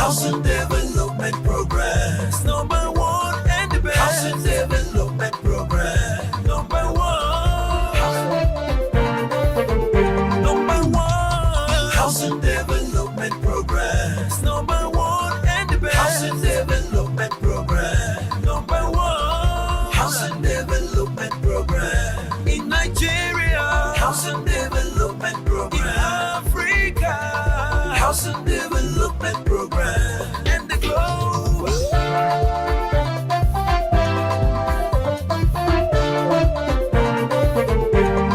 Housing Development Progress. Number one and the best. Housing Development Progress. Number one. Number one. Housing Development Progress. Number one and the best. Housing Development Progress. Number one. Housing Development Progress. In Nigeria. Housing Development Progress. In Africa. Housing Development Program and the globe.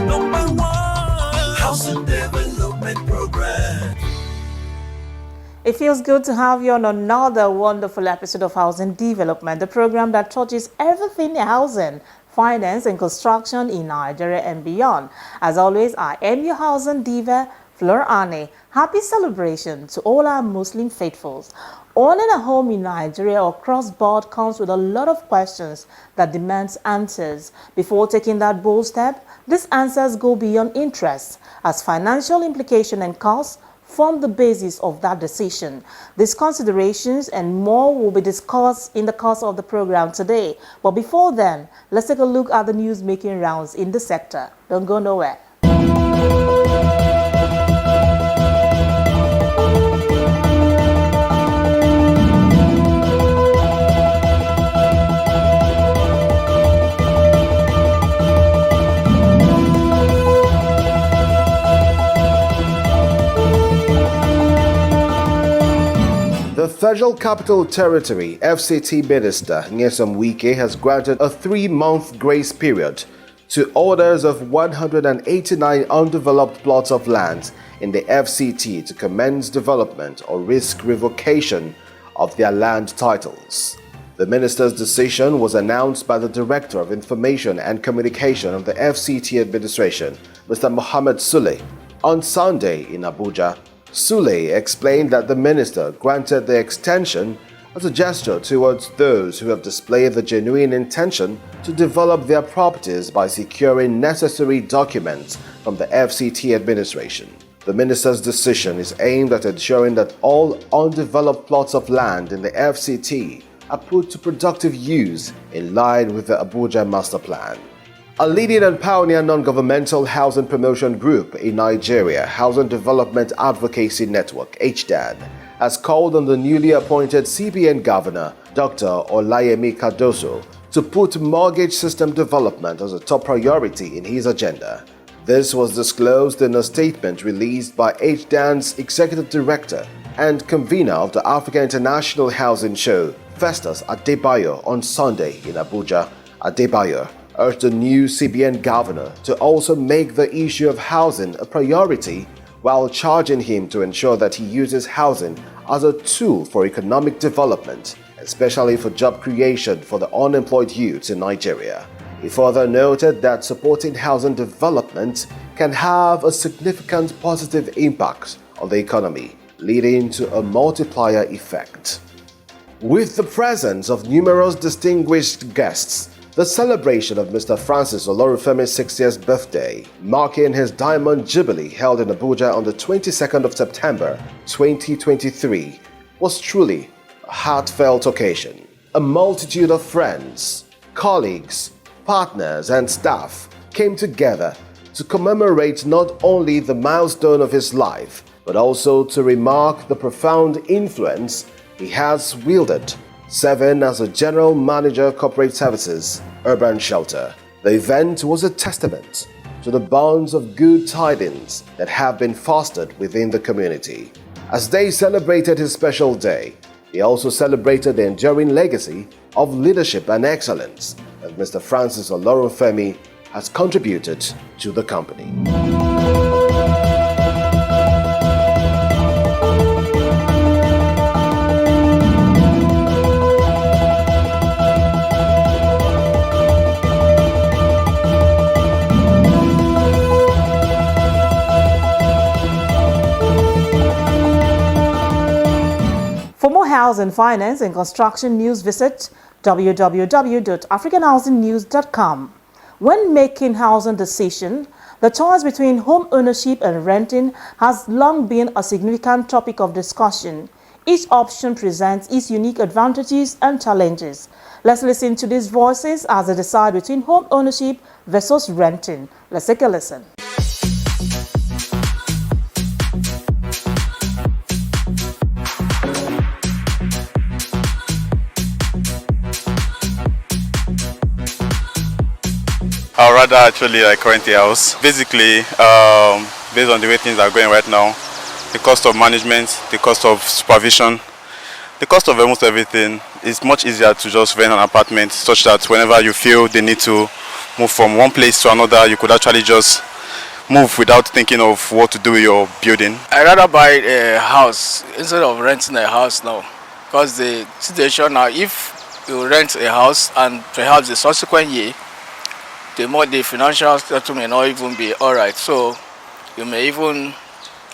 Number one, Housing Development Program. It feels good to have you on another wonderful episode of Housing Development, the program that touches everything housing, finance and construction in Nigeria and beyond. As always, I am your housing diva, Flor Ane. Happy celebration to all our Muslim faithfuls. Owning a home in Nigeria or cross-border comes with a lot of questions that demands answers. Before taking that bold step, these answers go beyond interest, as financial implication and costs form the basis of that decision. These considerations and more will be discussed in the course of the program today. But before then, let's take a look at the news making rounds in the sector. Don't go nowhere. The Federal Capital Territory FCT Minister Nyesom Wike has granted a 3-month grace period to owners of 189 undeveloped plots of land in the FCT to commence development or risk revocation of their land titles. The minister's decision was announced by the Director of Information and Communication of the FCT administration, Mr. Mohammed Sule, on Sunday in Abuja. Sule explained that the minister granted the extension as a gesture towards those who have displayed the genuine intention to develop their properties by securing necessary documents from the FCT administration. The minister's decision is aimed at ensuring that all undeveloped plots of land in the FCT are put to productive use in line with the Abuja Master Plan. A leading and pioneer non-governmental housing promotion group in Nigeria, Housing Development Advocacy Network, HDAN, has called on the newly appointed CBN Governor, Dr. Olayemi Cardoso, to put mortgage system development as a top priority in his agenda. This was disclosed in a statement released by HDAN's Executive Director and convener of the Africa International Housing Show, Festus Adebayo, on Sunday in Abuja. Adebayo urged the new CBN governor to also make the issue of housing a priority while charging him to ensure that he uses housing as a tool for economic development, especially for job creation for the unemployed youths in Nigeria. He further noted that supporting housing development can have a significant positive impact on the economy, leading to a multiplier effect. With the presence of numerous distinguished guests, the celebration of Mr. Francis Olorunfemi's 60th birthday, marking his Diamond Jubilee held in Abuja on the 22nd of September 2023, was truly a heartfelt occasion. A multitude of friends, colleagues, partners and staff came together to commemorate not only the milestone of his life, but also to remark the profound influence he has wielded, serving as a General Manager Corporate Services, Urban Shelter. The event was a testament to the bonds of good tidings that have been fostered within the community. As they celebrated his special day, they also celebrated the enduring legacy of leadership and excellence that Mr. Francis Olorunfemi has contributed to the company. For more housing, finance and construction news, visit www.africanhousingnews.com. When making housing decisions, the choice between home ownership and renting has long been a significant topic of discussion. Each option presents its unique advantages and challenges. Let's listen to these voices as they decide between home ownership versus renting. Let's take a listen. I'd rather actually rent a house. Basically, based on the way things are going right now, the cost of management, the cost of supervision, the cost of almost everything, it's much easier to just rent an apartment such that whenever you feel the need to move from one place to another, you could actually just move without thinking of what to do with your building. I'd rather buy a house instead of renting a house now, because the situation now, if you rent a house and perhaps the subsequent year, the financial status may not even be alright, so you may even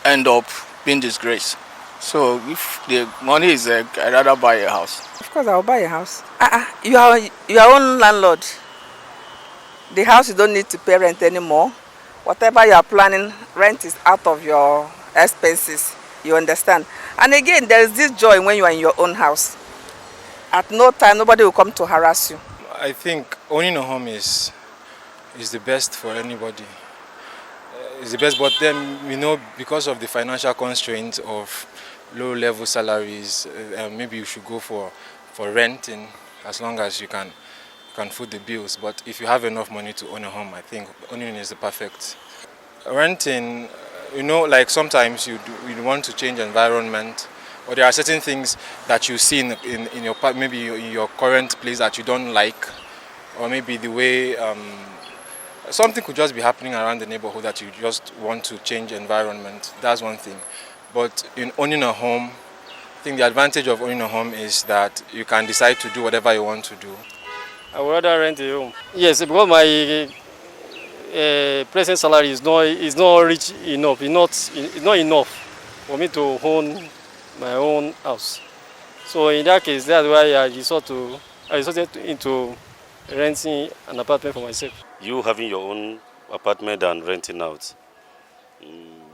end up being disgraced. So if the money is there, I'd rather buy a house. Of course, I'll buy a house. You are your own landlord. The house, you don't need to pay rent anymore. Whatever you are planning, rent is out of your expenses. You understand? And again, there is this joy when you are in your own house. At no time, nobody will come to harass you. I think owning a home is the best for anybody. It's the best, but then, because of the financial constraints of low-level salaries, maybe you should go for renting as long as you can foot the bills. But if you have enough money to own a home, I think owning is the perfect. Renting, like sometimes you want to change environment, or there are certain things that you see in your maybe in your current place that you don't like, or maybe the way something could just be happening around the neighborhood that you just want to change environment. That's one thing. But in owning a home, I think the advantage of owning a home is that you can decide to do whatever you want to do. I would rather rent a home. Yes, because my present salary is not rich enough. It's not enough for me to own my own house. So in that case, that's why I resorted into renting an apartment for myself. You having your own apartment and renting out,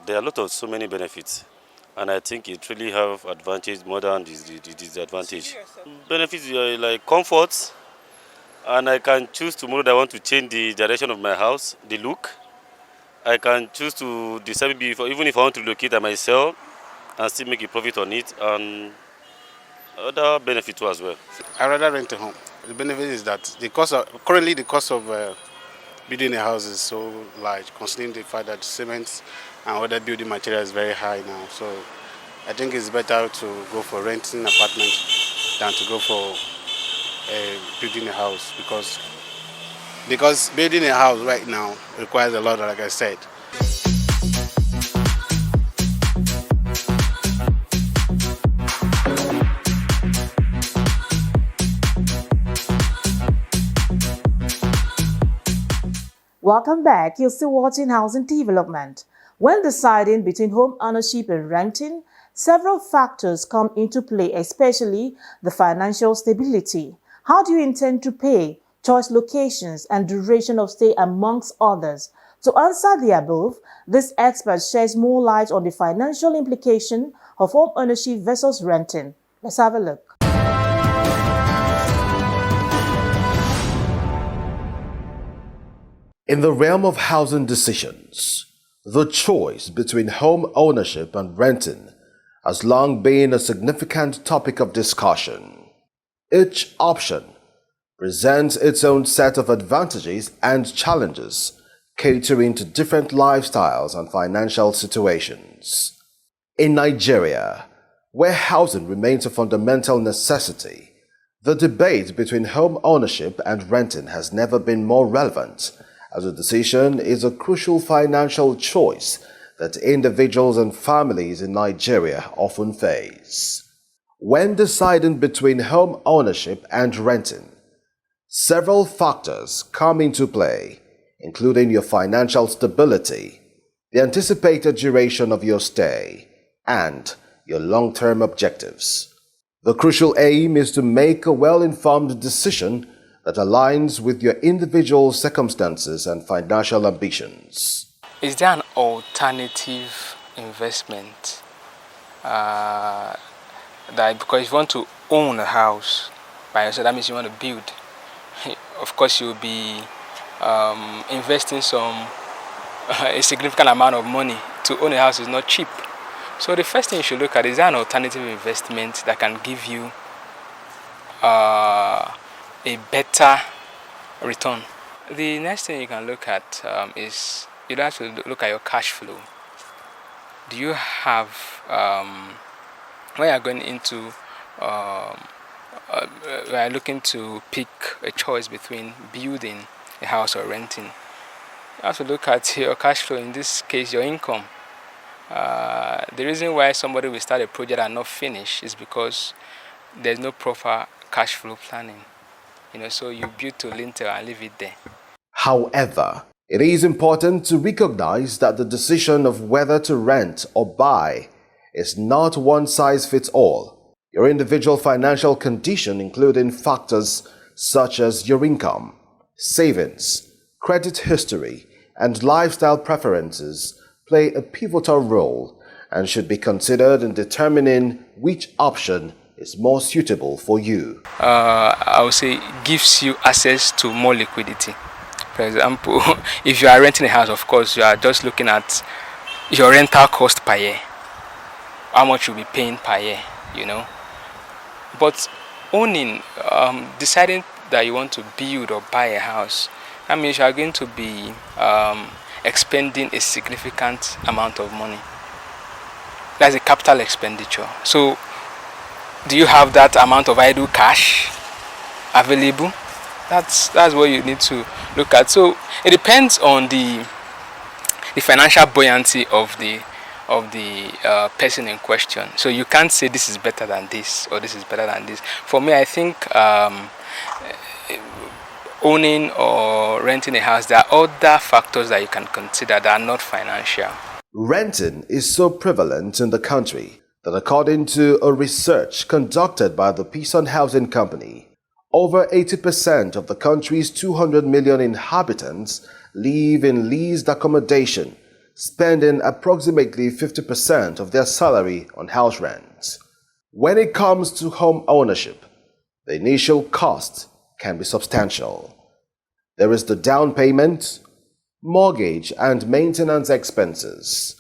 there are so many benefits, and I think it really have advantage more than the disadvantage. Benefits are like comfort, and I can choose tomorrow that I want to change the direction of my house, the look. I can choose to decide even if I want to relocate I myself and still make a profit on it, and other benefits too as well. I rather rent a home. The benefit is that currently the cost of building a house is so large, considering the fact that cement and other building material is very high now. So I think it's better to go for renting an apartment than to go for building a house, because building a house right now requires a lot, like I said. Welcome back. You're still watching Housing Development. When deciding between home ownership and renting, several factors come into play, especially the financial stability. How do you intend to pay, choice locations, and duration of stay, amongst others? To answer the above, this expert sheds more light on the financial implication of home ownership versus renting. Let's have a look. In the realm of housing decisions, the choice between home ownership and renting has long been a significant topic of discussion. Each option presents its own set of advantages and challenges, catering to different lifestyles and financial situations. In Nigeria, where housing remains a fundamental necessity, the debate between home ownership and renting has never been more relevant, as a decision is a crucial financial choice that individuals and families in Nigeria often face. When deciding between home ownership and renting, several factors come into play, including your financial stability, the anticipated duration of your stay, and your long-term objectives. The crucial aim is to make a well-informed decision that aligns with your individual circumstances and financial ambitions. Is there an alternative investment that because if you want to own a house by yourself, that means you want to build. Of course, you'll be investing a significant amount of money. To own a house is not cheap. So the first thing you should look at is an alternative investment that can give you a better return. The next thing you can look at is you'd have to look at your cash flow. Do you have, when you're going into, we are looking to pick a choice between building a house or renting, you have to look at your cash flow, in this case your income. The reason why somebody will start a project and not finish is because there's no proper cash flow planning. So you build to lintel and leave it there. However, it is important to recognize that the decision of whether to rent or buy is not one size fits all. Your individual financial condition, including factors such as your income, savings, credit history, and lifestyle preferences, play a pivotal role and should be considered in determining which option is more suitable for you. I would say gives you access to more liquidity. For example, if you are renting a house, of course, you are just looking at your rental cost per year, how much you'll be paying per year, But owning, deciding that you want to build or buy a house, that means you are going to be expending a significant amount of money. That's a capital expenditure. So, do you have that amount of idle cash available? That's what you need to look at. So it depends on the financial buoyancy of the person in question. So you can't say this is better than this or this is better than this. For me, I think owning or renting a house, there are other factors that you can consider that are not financial. Renting is so prevalent in the country that according to a research conducted by the Peason Housing Company, over 80% of the country's 200 million inhabitants live in leased accommodation, spending approximately 50% of their salary on house rent. When it comes to home ownership, the initial cost can be substantial. There is the down payment, mortgage, and maintenance expenses.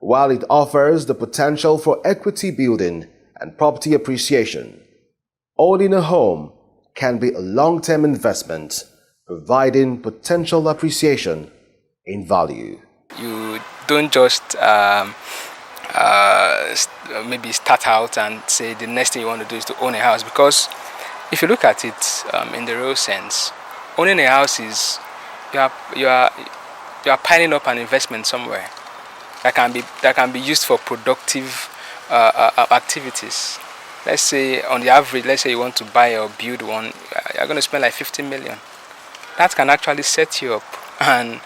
While it offers the potential for equity building and property appreciation, owning a home can be a long-term investment, providing potential appreciation in value. You don't just maybe start out and say the next thing you want to do is to own a house, because if you look at it in the real sense, owning a house is you are piling up an investment somewhere that can be used for productive activities. Let's say on the average, let's say you want to buy or build one, you're going to spend like 50 million. That can actually set you up and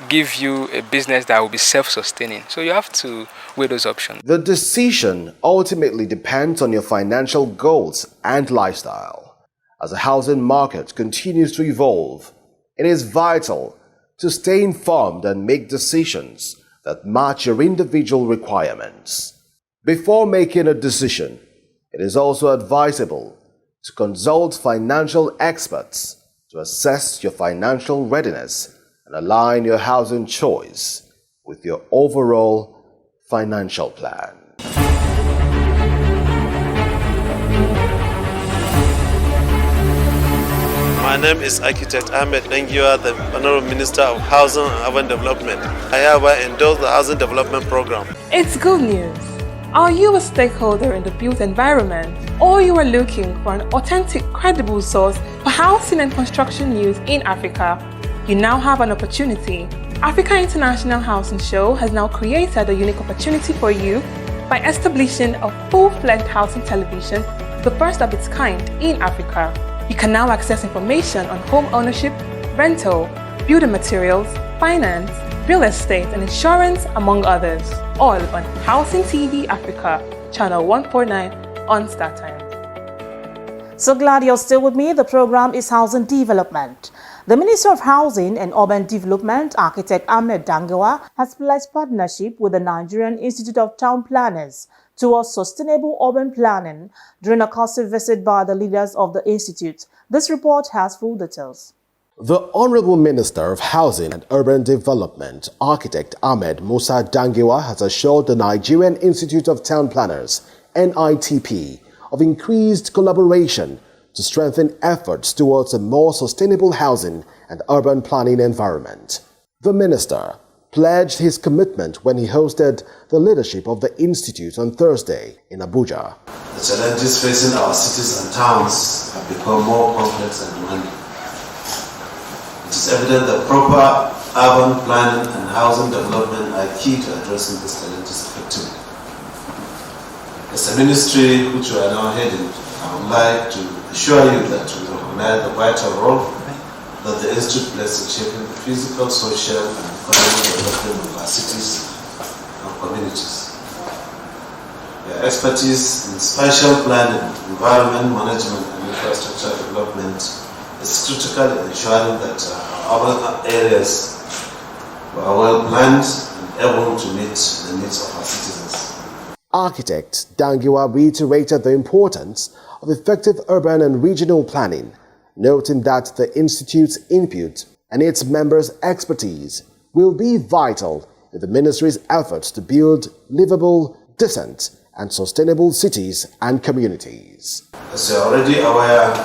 give you a business that will be self-sustaining. So you have to weigh those options. The decision ultimately depends on your financial goals and lifestyle. As the housing market continues to evolve, it is vital to stay informed and make decisions that match your individual requirements. Before making a decision, it is also advisable to consult financial experts to assess your financial readiness and align your housing choice with your overall financial plan. My name is Architect Ahmed Nengiwa, the Honorable Minister of Housing and Urban Development. I hereby endorse the Housing Development Program. It's good news. Are you a stakeholder in the built environment, or you are looking for an authentic, credible source for housing and construction news in Africa? You now have an opportunity. Africa International Housing Show has now created a unique opportunity for you by establishing a full-fledged housing television, the first of its kind in Africa. You can now access information on home ownership, rental, building materials, finance, real estate and insurance, among others, all on Housing TV Africa, channel 149 on StarTime. So glad you're still with me. The program is Housing Development. The Minister of Housing and Urban Development, Architect Ahmed Dangawa, has pledged partnership with the Nigerian Institute of Town Planners towards sustainable urban planning during a courtesy visit by the leaders of the institute. This report has full details. The Honorable Minister of Housing and Urban Development, Architect Ahmed Musa Dangawa, has assured the Nigerian Institute of Town Planners, NITP, of increased collaboration to strengthen efforts towards a more sustainable housing and urban planning environment. The minister pledged his commitment when he hosted the leadership of the institute on Thursday in Abuja. The challenges facing our cities and towns have become more complex and demanding. It is evident that proper urban planning and housing development are key to addressing these challenges effectively. As a ministry which we are now heading, I would like to assure you that we recognize the vital role that the Institute plays in shaping the physical, social, and economic development of our cities and communities. Their expertise in spatial planning, environment management, and infrastructure development is critical in ensuring that our urban areas are well planned and able to meet the needs of our citizens. Architect Dangawa reiterated the importance of effective urban and regional planning, noting that the Institute's input and its members' expertise will be vital in the Ministry's efforts to build livable, decent, and sustainable cities and communities. As you are already aware,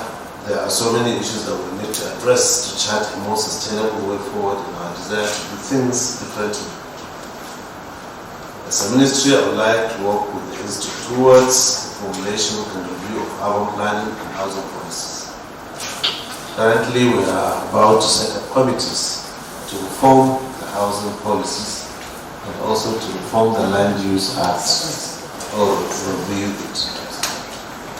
there are so many issues that we need to address to chart a more sustainable way forward in our desire to do things differently. As a ministry, I would like to work with the Institute towards the formulation and review of urban planning and housing policies. Currently, we are about to set up committees to reform the housing policies and also to reform the Land Use Act or review it.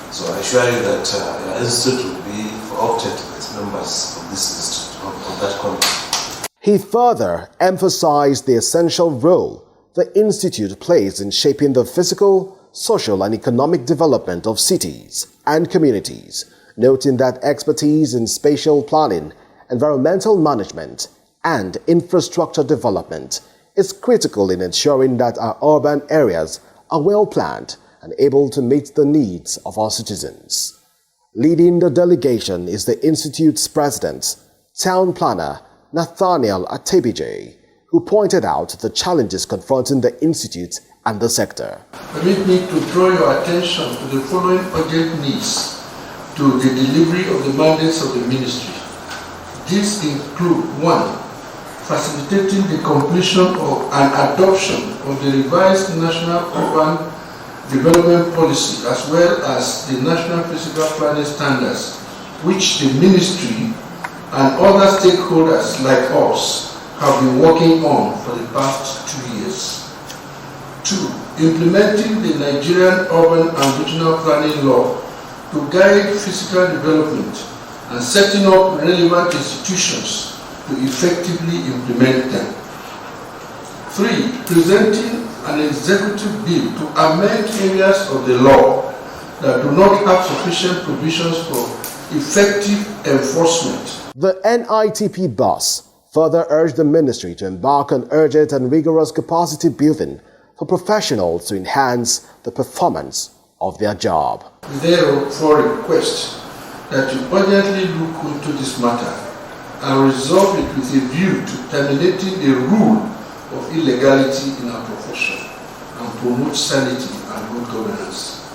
So I assure you that your institute will be co-opted as members of this institute, of that committee. He further emphasized the essential role the Institute plays in shaping the physical, social, and economic development of cities and communities, noting that expertise in spatial planning, environmental management, and infrastructure development is critical in ensuring that our urban areas are well planned and able to meet the needs of our citizens. Leading the delegation is the Institute's president, town planner Nathaniel Atebije, who pointed out the challenges confronting the Institute and the sector. Permit me to draw your attention to the following urgent needs to the delivery of the mandates of the ministry. These include 1. Facilitating the completion of and adoption of the revised National Urban Development Policy as well as the National Physical Planning Standards, which the ministry and other stakeholders like us have been working on for the past 2 years. 2. Implementing the Nigerian Urban and Regional Planning Law to guide physical development and setting up relevant institutions to effectively implement them. 3. Presenting an executive bill to amend areas of the law that do not have sufficient provisions for effective enforcement. The NITP boss further urged the ministry to embark on urgent and rigorous capacity building for professionals to enhance the performance of their job. Therefore, request that you urgently look into this matter and resolve it with a view to terminating the rule of illegality in our profession and promote sanity and good governance.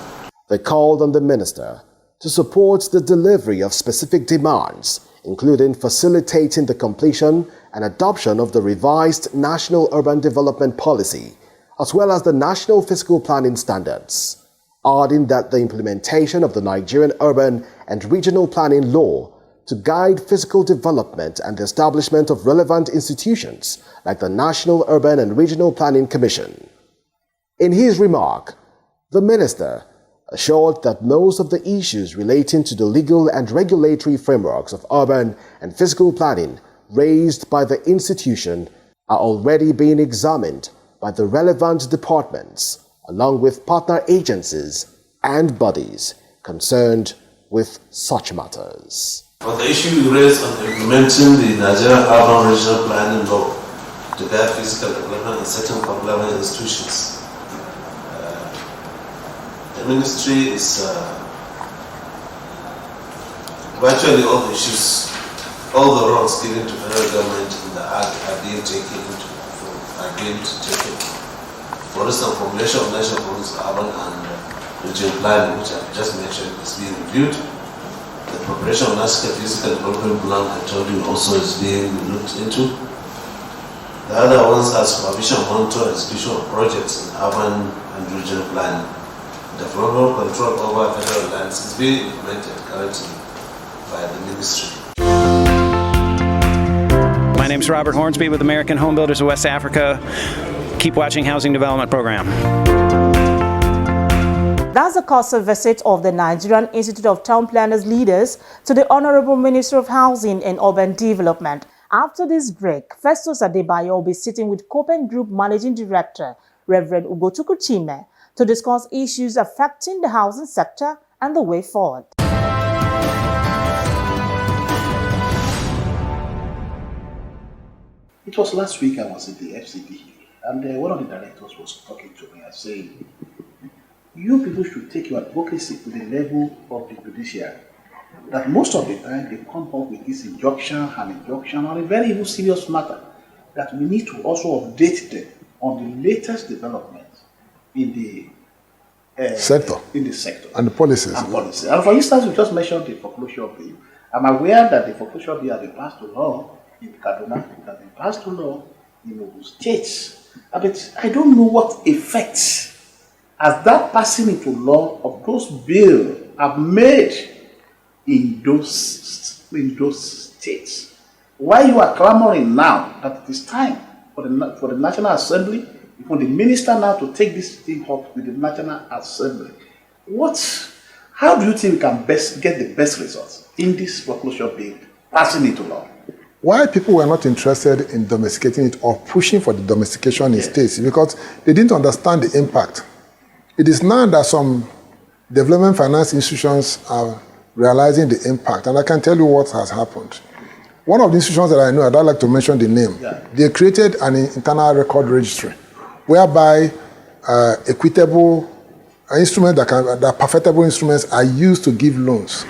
They called on the minister to support the delivery of specific demands, including facilitating the completion and adoption of the revised National Urban Development Policy, as well as the National Fiscal Planning Standards, adding that the implementation of the Nigerian Urban and Regional Planning Law to guide physical development and the establishment of relevant institutions like the National Urban and Regional Planning Commission. In his remark, the minister assured that most of the issues relating to the legal and regulatory frameworks of urban and physical planning raised by the institution are already being examined by the relevant departments, along with partner agencies and bodies concerned with such matters. On the issue you raised on implementing the Nigerian urban regional planning law to guide physical development and certain public institutions, the ministry is virtually all the issues, all the roles given to federal government in the act are being taken. For instance, formulation of national policy, urban and regional planning, which I've just mentioned, is being reviewed. The preparation of national physical development plan, I told you, also is being looked into. The other ones are supervision, monitor, execution of projects in urban and regional planning. Development control over federal lands is being implemented currently by the ministry. My name is Robert Hornsby with American Home Builders of West Africa. Keep watching Housing Development Program. That's the course visit of the Nigerian Institute of Town Planners leaders to the Honorable Minister of Housing and Urban Development. After this break, Festus Adebayo will be sitting with Copen Group Managing Director, Reverend Ugochukwu Chime, to discuss issues affecting the housing sector and the way forward. It was last week I was at the FCD and one of the directors was talking to me and saying, you people should take your advocacy to the level of the judiciary. That most of the time they come up with this injunction on a very even serious matter. That we need to also update them on the latest developments in the sector. And the policies. And for instance, we just mentioned the foreclosure bill. I'm aware that the foreclosure bill has been passed to law in Kaduna, it has been passed to law in Ogun State. But I don't know what effects has that passing into law of those bills have made in those states. Why you are clamoring now that it is time for the National Assembly, for the minister now to take this thing up with the National Assembly? How do you think we can best get the best results in this foreclosure bill passing into law? Why people were not interested in domesticating it or pushing for the domestication in states? Because they didn't understand the impact. It is now that some development finance institutions are realizing the impact, and I can tell you what has happened. One of the institutions that I know, I don't like to mention the name, they created an internal record registry whereby equitable instruments that perfectible instruments are used to give loans.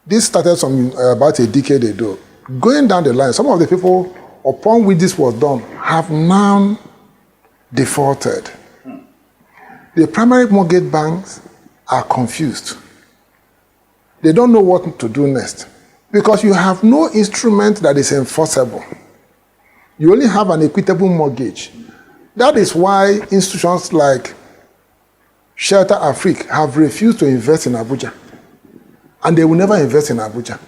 This started about a decade ago. Going down the line, some of the people upon which this was done have now defaulted. The primary mortgage banks are confused. They don't know what to do next because you have no instrument that is enforceable. You only have an equitable mortgage. That is why institutions like Shelter Afrique have refused to invest in Abuja. And they will never invest in Abuja.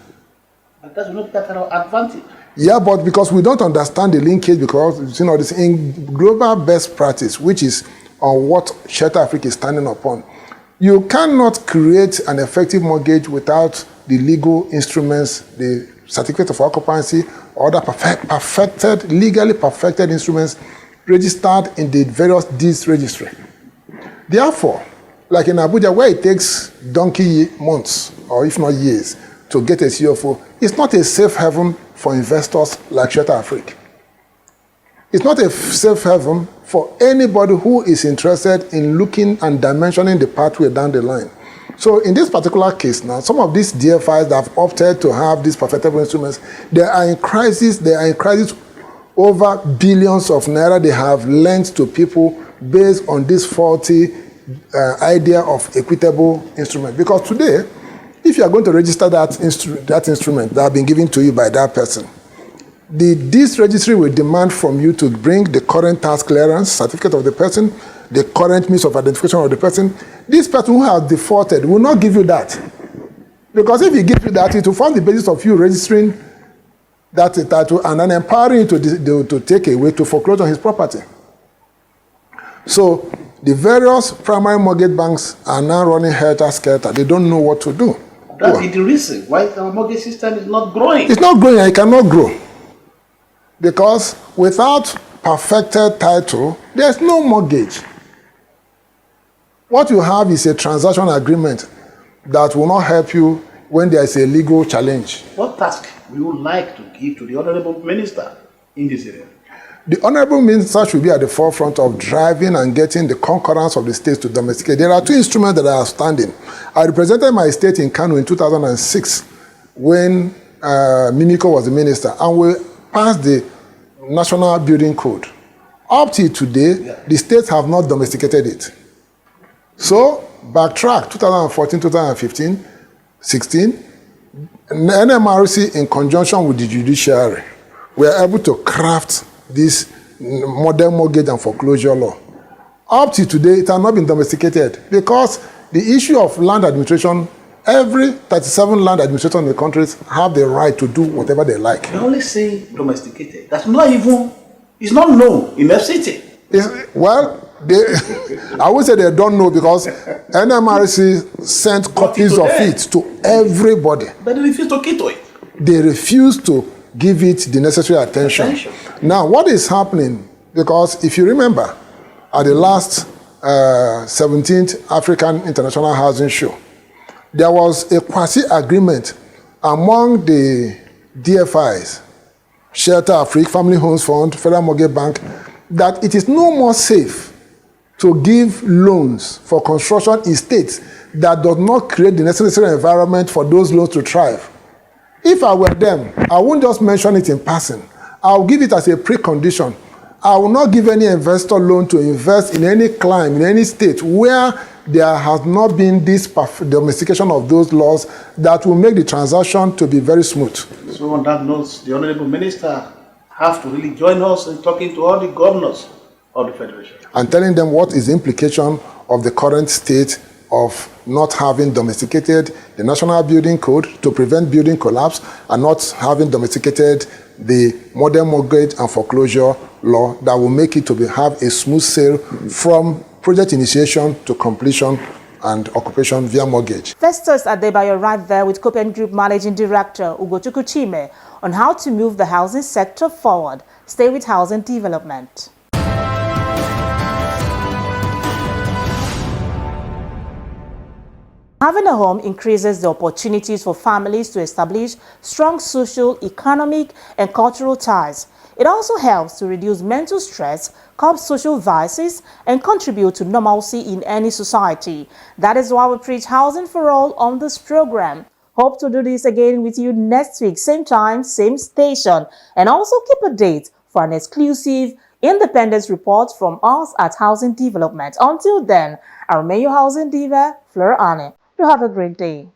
But that's not that advantage. Yeah, but because we don't understand the linkage, because this in global best practice, which is on what Shelter Africa is standing upon, you cannot create an effective mortgage without the legal instruments, the certificate of occupancy, or other legally perfected instruments registered in the various deeds registry. Therefore, like in Abuja, where it takes donkey months, or if not years, to get a CFO, it's not a safe haven for investors like Shelter Africa. It's not a safe haven for anybody who is interested in looking and dimensioning the pathway down the line. So in this particular case now, some of these DFIs that have opted to have these perfectible instruments, they are in crisis. They are in crisis over billions of naira they have lent to people based on this faulty idea of equitable instrument. Because today, if you are going to register that instrument that has been given to you by that person, this registry will demand from you to bring the current tax clearance certificate of the person, the current means of identification of the person. This person who has defaulted will not give you that. Because if he gives you that, it will form the basis of you registering that title and then empowering you to take away, to foreclose on his property. So the various primary mortgage banks are now running helter-skelter. They don't know what to do. That is the reason why our mortgage system is not growing. It's not growing, and it cannot grow. Because without perfected title, there's no mortgage. What you have is a transaction agreement that will not help you when there is a legal challenge. What task would you like to give to the Honorable Minister in this area? The Honorable Minister should be at the forefront of driving and getting the concurrence of the states to domesticate. There are two instruments that are outstanding. I represented my state in Kano in 2006 when Mimiko was the minister, and we passed the National Building Code. Up till today, the states have not domesticated it. So, backtrack, 2014, 2015, 16, NMRC in conjunction with the judiciary were able to craft this modern mortgage and foreclosure law. Up to today, it has not been domesticated because the issue of land administration, every 37 land administrators in the countries have the right to do whatever they like. You only say domesticated. That's not even, it's not known in FCT. Well, I would say they don't know because NMRC sent copies of it to everybody. But they refuse to keep to it. They refuse to give it the necessary attention. Now, what is happening, because if you remember, at the last 17th African International Housing Show, there was a quasi-agreement among the DFIs, Shelter Afrique, Family Homes Fund, Federal Mortgage Bank, that it is no more safe to give loans for construction in states that does not create the necessary environment for those loans to thrive. If I were them, I won't just mention it in passing. I'll give it as a precondition. I will not give any investor loan to invest in any climb, in any state where there has not been this domestication of those laws that will make the transaction to be very smooth. So on that note, the Honorable Minister has to really join us in talking to all the governors of the Federation. And telling them what is the implication of the current state of not having domesticated the National Building Code to prevent building collapse and not having domesticated the modern mortgage and foreclosure law that will make it to have a smooth sail from project initiation to completion and occupation via mortgage. Festus Adebayo right there with Copen Group Managing Director Ugochukwu Chime on how to move the housing sector forward. Stay with Housing Development. Having a home increases the opportunities for families to establish strong social, economic, and cultural ties. It also helps to reduce mental stress, curb social vices, and contribute to normalcy in any society. That is why we preach housing for all on this program. Hope to do this again with you next week, same time, same station. And also keep a date for an exclusive independence report from us at Housing Development. Until then, I remain your housing diva, Fleur Anne. You have a great day.